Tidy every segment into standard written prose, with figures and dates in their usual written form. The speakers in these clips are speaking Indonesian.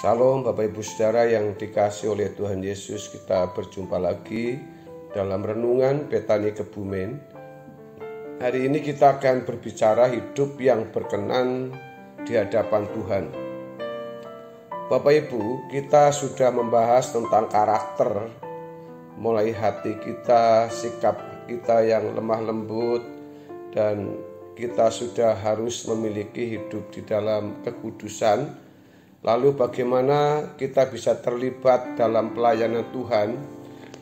Salam Bapak Ibu Saudara yang dikasihi oleh Tuhan Yesus. Kita berjumpa lagi dalam renungan Betani Kebumen. Hari ini kita akan berbicara hidup yang berkenan di hadapan Tuhan. Bapak Ibu, kita sudah membahas tentang karakter, mulai hati kita, sikap kita yang lemah lembut, dan kita sudah harus memiliki hidup di dalam kekudusan. Lalu bagaimana kita bisa terlibat dalam pelayanan Tuhan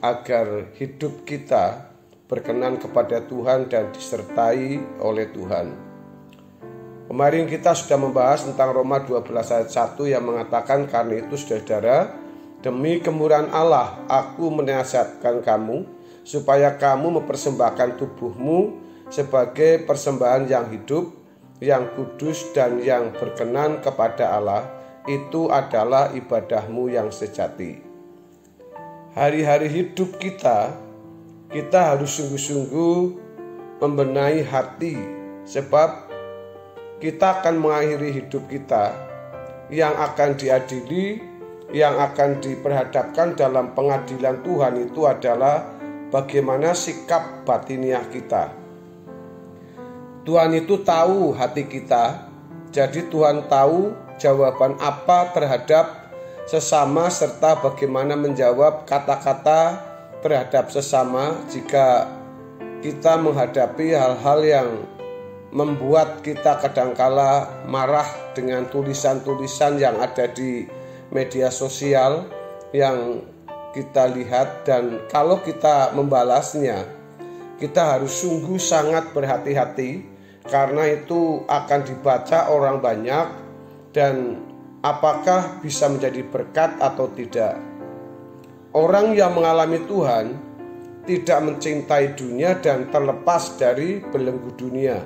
agar hidup kita berkenan kepada Tuhan dan disertai oleh Tuhan. Kemarin kita sudah membahas tentang Roma 12 ayat 1 yang mengatakan, karena itu saudara, demi kemurahan Allah aku menasihatkan kamu supaya kamu mempersembahkan tubuhmu sebagai persembahan yang hidup, yang kudus dan yang berkenan kepada Allah. Itu adalah ibadahmu yang sejati. Hari-hari hidup kita harus sungguh-sungguh membenahi hati, sebab kita akan mengakhiri hidup kita yang akan diadili, yang akan diperhadapkan dalam pengadilan Tuhan. Itu adalah bagaimana sikap batiniah kita. Tuhan itu tahu hati kita, jadi Tuhan tahu jawaban apa terhadap sesama serta bagaimana menjawab kata-kata terhadap sesama jika kita menghadapi hal-hal yang membuat kita kadangkala marah dengan tulisan-tulisan yang ada di media sosial yang kita lihat, dan kalau kita membalasnya kita harus sungguh sangat berhati-hati karena itu akan dibaca orang banyak. Dan apakah bisa menjadi berkat atau tidak? Orang yang mengalami Tuhan tidak mencintai dunia dan terlepas dari belenggu dunia.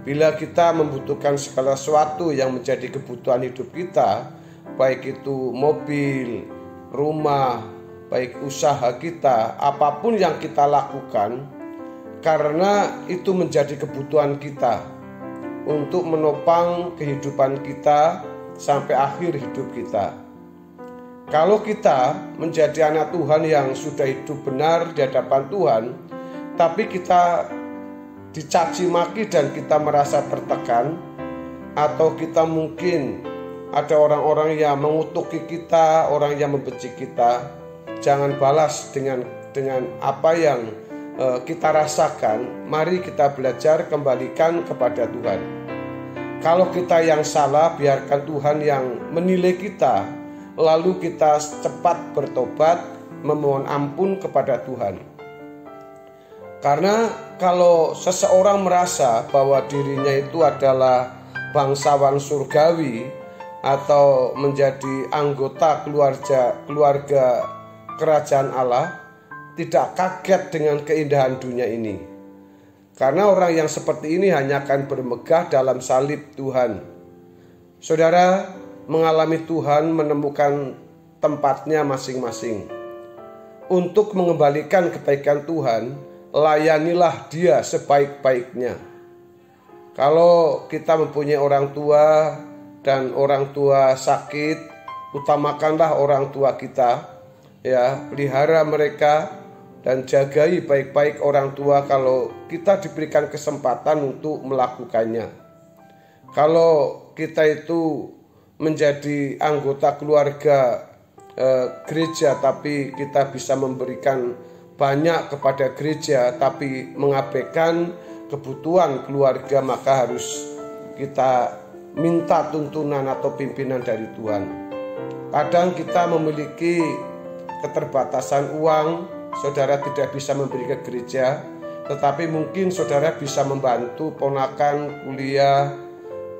Bila kita membutuhkan segala sesuatu yang menjadi kebutuhan hidup kita, baik itu mobil, rumah, baik usaha kita, apapun yang kita lakukan, karena itu menjadi kebutuhan kita untuk menopang kehidupan kita sampai akhir hidup kita. Kalau kita menjadi anak Tuhan yang sudah hidup benar di hadapan Tuhan, tapi kita dicaci maki dan kita merasa tertekan, atau kita mungkin ada orang-orang yang mengutuki kita, orang yang membenci kita, jangan balas dengan apa yang kita rasakan. Mari kita belajar kembalikan kepada Tuhan. Kalau kita yang salah, biarkan Tuhan yang menilai kita, lalu kita cepat bertobat, memohon ampun kepada Tuhan. Karena kalau seseorang merasa bahwa dirinya itu adalah bangsawan surgawi atau menjadi anggota keluarga kerajaan Allah, tidak kaget dengan keindahan dunia ini. Karena orang yang seperti ini hanya akan bermegah dalam salib Tuhan. Saudara, mengalami Tuhan menemukan tempatnya masing-masing. Untuk mengembalikan kebaikan Tuhan, layanilah Dia sebaik-baiknya. Kalau kita mempunyai orang tua dan orang tua sakit, utamakanlah orang tua kita, ya, pelihara mereka dan jagai baik-baik orang tua kalau kita diberikan kesempatan untuk melakukannya. Kalau kita itu menjadi anggota keluarga gereja tapi kita bisa memberikan banyak kepada gereja tapi mengabaikan kebutuhan keluarga, maka harus kita minta tuntunan atau pimpinan dari Tuhan. Kadang kita memiliki keterbatasan uang, saudara tidak bisa memberi ke gereja, tetapi mungkin saudara bisa membantu ponakan kuliah,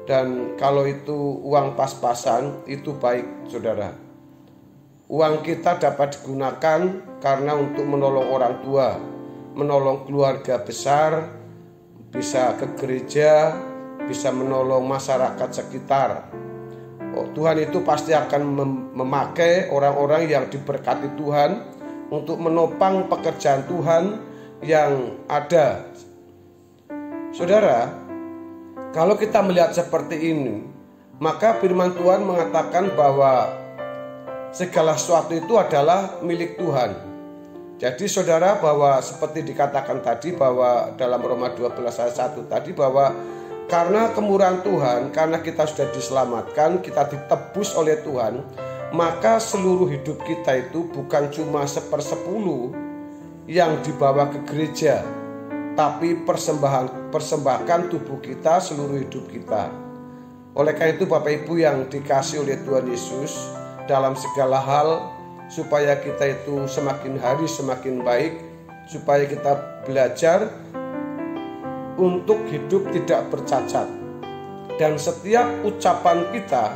dan kalau itu uang pas-pasan, itu baik saudara. Uang kita dapat digunakan karena untuk menolong orang tua, menolong keluarga besar, bisa ke gereja, bisa menolong masyarakat sekitar. Tuhan itu pasti akan memakai orang-orang yang diberkati Tuhan untuk menopang pekerjaan Tuhan yang ada. Saudara, kalau kita melihat seperti ini, Maka firman Tuhan mengatakan bahwa segala sesuatu itu adalah milik Tuhan. Jadi saudara, bahwa seperti dikatakan tadi bahwa dalam Roma 12 ayat 1 tadi, bahwa karena kemurahan Tuhan, karena kita sudah diselamatkan, kita ditebus oleh Tuhan, maka seluruh hidup kita itu bukan cuma 1/10 yang dibawa ke gereja, tapi persembahkan tubuh kita, seluruh hidup kita. Oleh karena itu Bapak Ibu yang dikasih oleh Tuhan Yesus, dalam segala hal, supaya kita itu semakin hari semakin baik, supaya kita belajar untuk hidup tidak bercacat. Dan setiap ucapan kita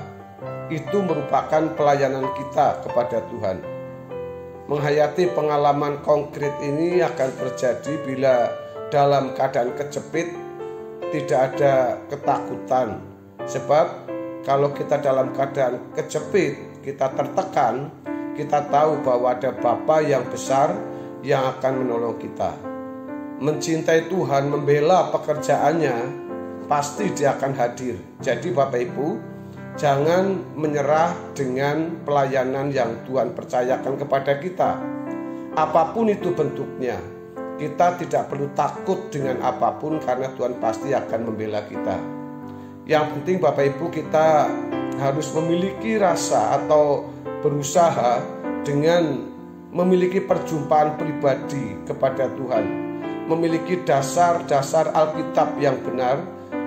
itu merupakan pelayanan kita kepada Tuhan. Menghayati pengalaman konkret ini akan terjadi bila dalam keadaan kejepit tidak ada ketakutan. Sebab kalau kita dalam keadaan kejepit, kita tertekan, kita tahu bahwa ada Bapa yang besar yang akan menolong kita. Mencintai Tuhan, membela pekerjaannya, pasti dia akan hadir. Jadi Bapak Ibu, jangan menyerah dengan pelayanan yang Tuhan percayakan kepada kita. Apapun itu bentuknya, kita tidak perlu takut dengan apapun karena Tuhan pasti akan membela kita. Yang penting Bapak Ibu, kita harus memiliki rasa atau berusaha dengan memiliki perjumpaan pribadi kepada Tuhan, memiliki dasar-dasar Alkitab yang benar,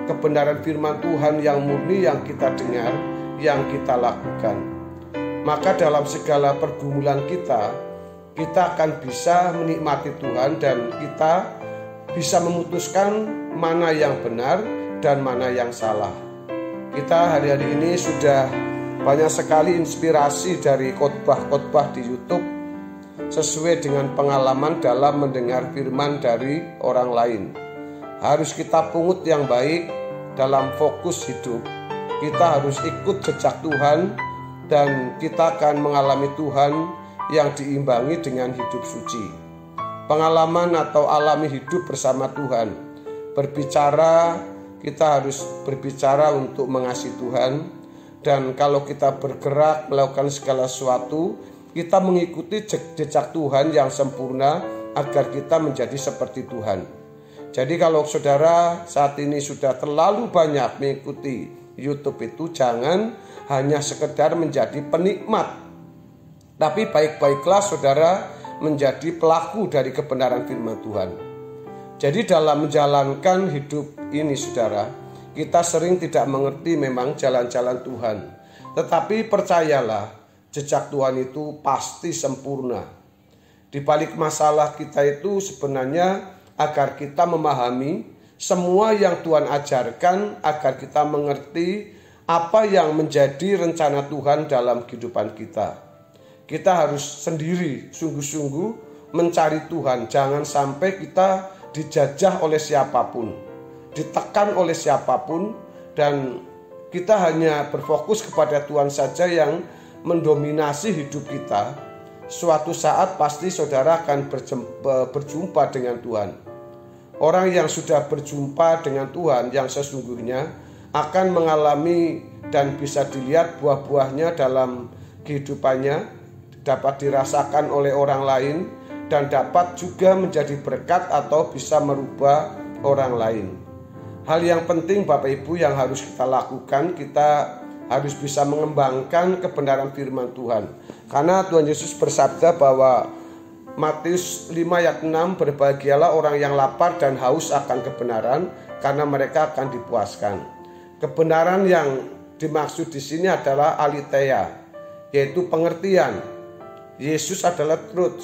kebenaran firman Tuhan yang murni yang kita dengar, yang kita lakukan. Maka dalam segala pergumulan kita akan bisa menikmati Tuhan dan kita bisa memutuskan mana yang benar dan mana yang salah. Kita hari-hari ini sudah banyak sekali inspirasi dari khotbah-khotbah di YouTube sesuai dengan pengalaman dalam mendengar firman dari orang lain. Harus kita pungut yang baik dalam fokus hidup. Kita harus ikut jejak Tuhan dan kita akan mengalami Tuhan yang diimbangi dengan hidup suci. Pengalaman atau alami hidup bersama Tuhan. Berbicara, kita harus berbicara untuk mengasihi Tuhan. Dan kalau kita bergerak melakukan segala sesuatu, kita mengikuti jejak Tuhan yang sempurna agar kita menjadi seperti Tuhan. Jadi kalau saudara saat ini sudah terlalu banyak mengikuti YouTube itu, jangan hanya sekedar menjadi penikmat, tapi baik-baiklah saudara menjadi pelaku dari kebenaran firman Tuhan. Jadi dalam menjalankan hidup ini saudara, kita sering tidak mengerti memang jalan-jalan Tuhan. Tetapi percayalah, jejak Tuhan itu pasti sempurna. Di balik masalah kita itu sebenarnya agar kita memahami semua yang Tuhan ajarkan, agar kita mengerti apa yang menjadi rencana Tuhan dalam kehidupan kita. Kita harus sendiri sungguh-sungguh mencari Tuhan. Jangan sampai kita dijajah oleh siapapun, ditekan oleh siapapun, dan kita hanya berfokus kepada Tuhan saja yang mendominasi hidup kita. Suatu saat pasti saudara akan berjumpa dengan Tuhan. Orang yang sudah berjumpa dengan Tuhan yang sesungguhnya akan mengalami dan bisa dilihat buah-buahnya dalam kehidupannya, dapat dirasakan oleh orang lain, dan dapat juga menjadi berkat atau bisa merubah orang lain. Hal yang penting Bapak Ibu yang harus kita lakukan, kita harus bisa mengembangkan kebenaran firman Tuhan. Karena Tuhan Yesus bersabda bahwa Matius 5 ayat 6, berbahagialah orang yang lapar dan haus akan kebenaran, karena mereka akan dipuaskan. Kebenaran yang dimaksud di sini adalah aletheia, yaitu pengertian. Yesus adalah truth,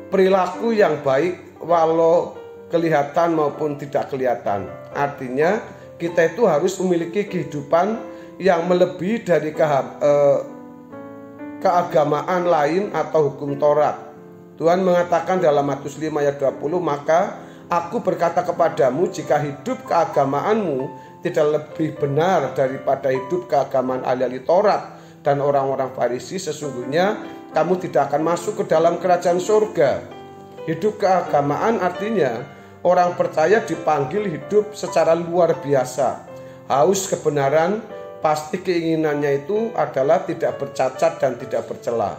perilaku yang baik walau kelihatan maupun tidak kelihatan. Artinya kita itu harus memiliki kehidupan yang melebihi dari keagamaan lain atau hukum Taurat. Tuhan mengatakan dalam Matius 5 ayat 20, maka aku berkata kepadamu, jika hidup keagamaanmu tidak lebih benar daripada hidup keagamaan ahli-ahli Taurat dan orang-orang Farisi, sesungguhnya kamu tidak akan masuk ke dalam kerajaan surga. Hidup keagamaan artinya orang percaya dipanggil hidup secara luar biasa, haus kebenaran, pasti keinginannya itu adalah tidak bercacat dan tidak bercela.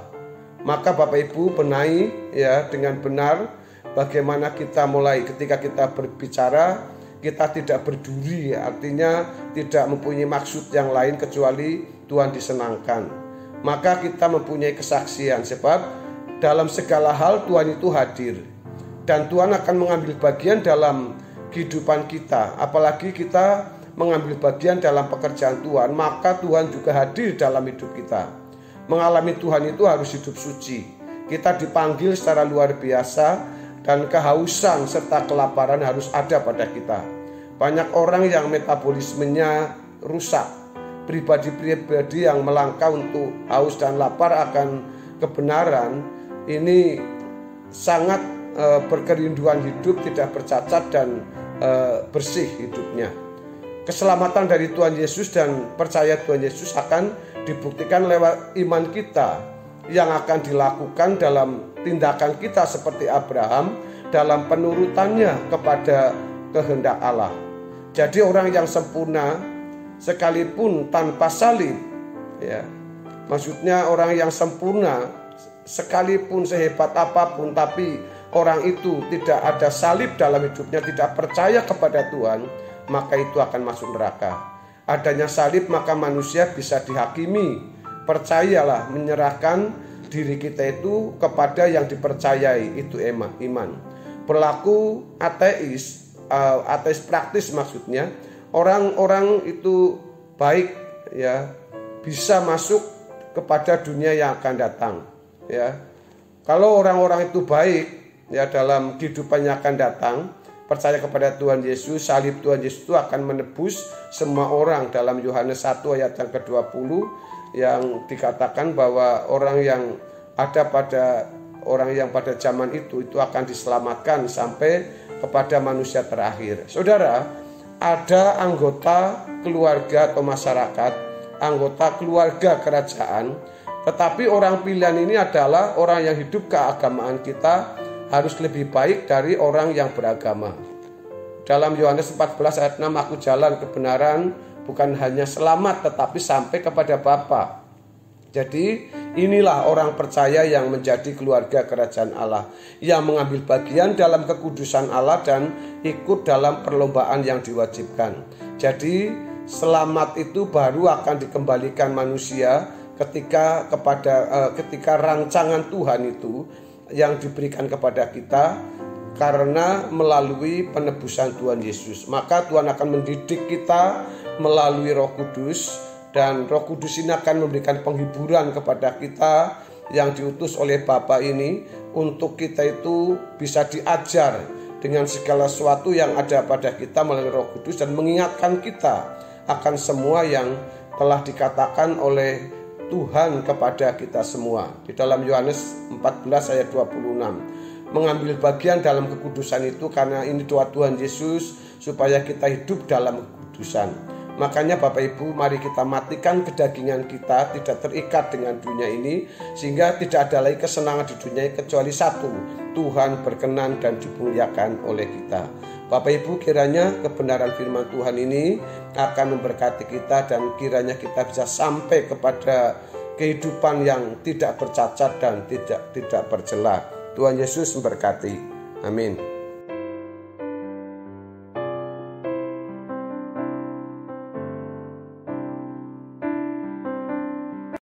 Maka Bapak Ibu benahi ya dengan benar bagaimana kita mulai ketika kita berbicara, kita tidak berduri, artinya tidak mempunyai maksud yang lain kecuali Tuhan disenangkan. Maka kita mempunyai kesaksian, sebab dalam segala hal Tuhan itu hadir. Dan Tuhan akan mengambil bagian dalam kehidupan kita. Apalagi kita mengambil bagian dalam pekerjaan Tuhan, maka Tuhan juga hadir dalam hidup kita. Mengalami Tuhan itu harus hidup suci. Kita dipanggil secara luar biasa, dan kehausan serta kelaparan harus ada pada kita. Banyak orang yang metabolismenya rusak, pribadi-pribadi yang melangkah untuk haus dan lapar akan kebenaran, ini sangat berkerinduan hidup, tidak bercacat dan bersih hidupnya. Keselamatan dari Tuhan Yesus dan percaya Tuhan Yesus akan dibuktikan lewat iman kita yang akan dilakukan dalam tindakan kita seperti Abraham dalam penurutannya kepada kehendak Allah. Jadi orang yang sempurna sekalipun tanpa salib, ya, maksudnya orang yang sempurna sekalipun sehebat apapun, tapi orang itu tidak ada salib dalam hidupnya, tidak percaya kepada Tuhan, maka itu akan masuk neraka. Adanya salib maka manusia bisa dihakimi. Percayalah, menyerahkan diri kita itu kepada yang dipercayai, itu iman. Berlaku ateis praktis maksudnya, orang-orang itu baik ya, bisa masuk kepada dunia yang akan datang ya. Kalau orang-orang itu baik ya, dalam kehidupan yang akan datang, percaya kepada Tuhan Yesus, salib Tuhan Yesus itu akan menebus semua orang. Dalam Yohanes 1 ayat yang ke-20 yang dikatakan bahwa orang yang ada pada orang yang pada zaman itu akan diselamatkan sampai kepada manusia terakhir. Saudara, ada anggota keluarga atau masyarakat, anggota keluarga kerajaan, tetapi orang pilihan ini adalah orang yang hidup keagamaan kita harus lebih baik dari orang yang beragama. Dalam Yohanes 14 ayat 6, aku jalan kebenaran, bukan hanya selamat tetapi sampai kepada Bapa. Jadi inilah orang percaya yang menjadi keluarga kerajaan Allah, yang mengambil bagian dalam kekudusan Allah dan ikut dalam perlombaan yang diwajibkan. Jadi selamat itu baru akan dikembalikan manusia ketika rancangan Tuhan itu yang diberikan kepada kita karena melalui penebusan Tuhan Yesus. Maka Tuhan akan mendidik kita melalui Roh Kudus, dan Roh Kudus ini akan memberikan penghiburan kepada kita yang diutus oleh Bapa ini untuk kita itu bisa diajar dengan segala sesuatu yang ada pada kita melalui Roh Kudus dan mengingatkan kita akan semua yang telah dikatakan oleh Tuhan kepada kita semua. Di dalam Yohanes 14 ayat 26, mengambil bagian dalam kekudusan itu karena ini doa Tuhan Yesus supaya kita hidup dalam kekudusan. Makanya Bapak Ibu, mari kita matikan kedagingan kita, tidak terikat dengan dunia ini, sehingga tidak ada lagi kesenangan di dunia kecuali satu, Tuhan berkenan dan dimuliakan oleh kita. Bapak Ibu, kiranya kebenaran firman Tuhan ini akan memberkati kita dan kiranya kita bisa sampai kepada kehidupan yang tidak bercacat dan tidak bercela. Tuhan Yesus memberkati. Amin.